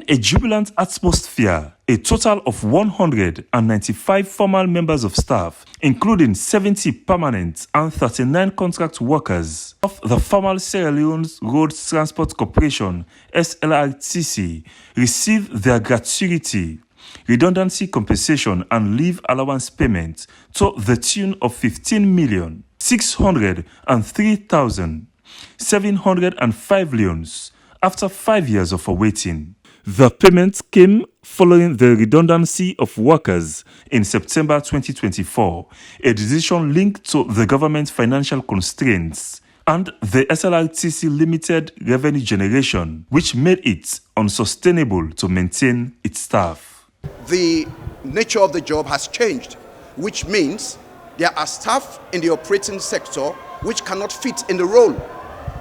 a jubilant atmosphere, a total of 195 formal members of staff, including 70 permanent and 39 contract workers of the formal Sierra Leone Road Transport Corporation (Slrtc), received their gratuity, redundancy compensation and leave allowance payment to the tune of 15,603,705 leones after 5 years of awaiting. The payment came following the redundancy of workers in September 2024, a decision linked to the government's financial constraints and the Slrtc limited revenue generation, which made it unsustainable to maintain its staff. The nature of the job has changed, which means there are staff in the operating sector which cannot fit in the role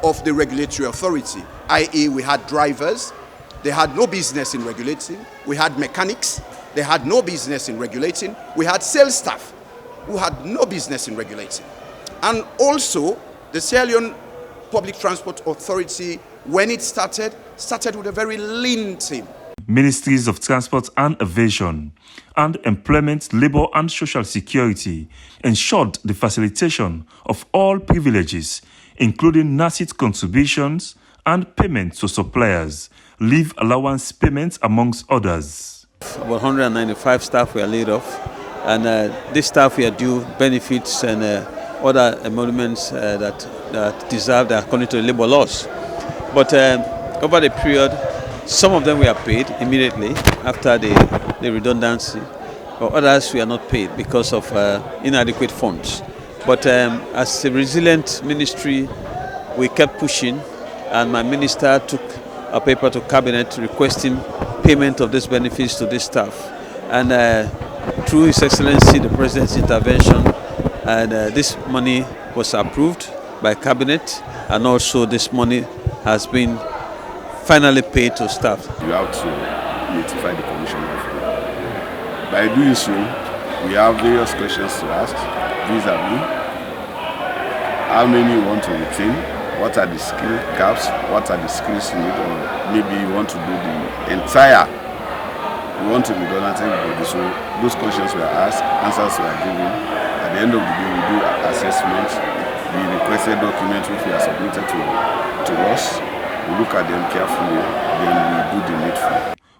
of the regulatory authority, i.e. we had drivers, they had no business in regulating, we had mechanics, they had no business in regulating, we had sales staff who had no business in regulating. And also, the Sierra Leone Public Transport Authority, when it started with a very lean team. Ministries of Transport and Aviation and Employment, Labour and Social Security ensured the facilitation of all privileges, including NACIT contributions and payments to suppliers, leave allowance payments amongst others. About 195 staff were laid off, and this staff were due benefits and other emoluments that deserved according to the labour laws. But over the period, some of them were paid immediately after the redundancy, but others were not paid because of inadequate funds. But as a resilient ministry, we kept pushing, and my minister took a paper to cabinet requesting payment of these benefits to this staff. And through His Excellency the President's intervention, and this money was approved by cabinet, and also this money has been finally paid to staff. You have to notify the commissioner. By doing so, we have various questions to ask vis-a-vis how many you want to retain, what are the skill gaps, what are the skills you need, or maybe you want to do the entire, you want to be done at everybody. So those questions were asked, answers were given. At the end of the day, we do assessment, the requested documents which we are submitted to us, we look at them carefully, then we do the needful.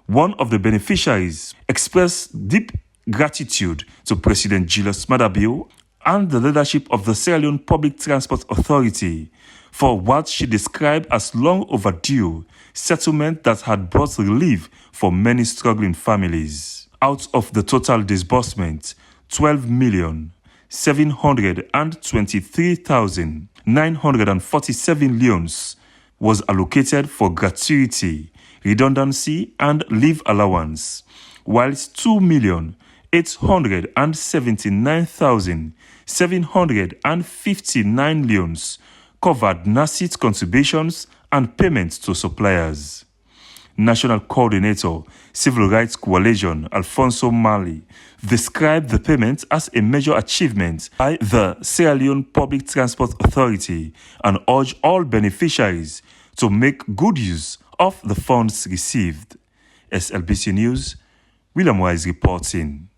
One of the beneficiaries expressed deep gratitude to President Julius Maada Bio and the leadership of the Sierra Leone Public Transport Authority for what she described as long overdue settlement that had brought relief for many struggling families. Out of the total disbursement, 12,723,947 leones was allocated for gratuity, redundancy and leave allowance, whilst 2,879,759 leones covered NACIT contributions and payments to suppliers. National Coordinator, Civil Rights Coalition, Alfonso Mali, described the payment as a major achievement by the Sierra Leone Public Transport Authority and urged all beneficiaries to make good use of the funds received. SLBC News, William Wise reporting.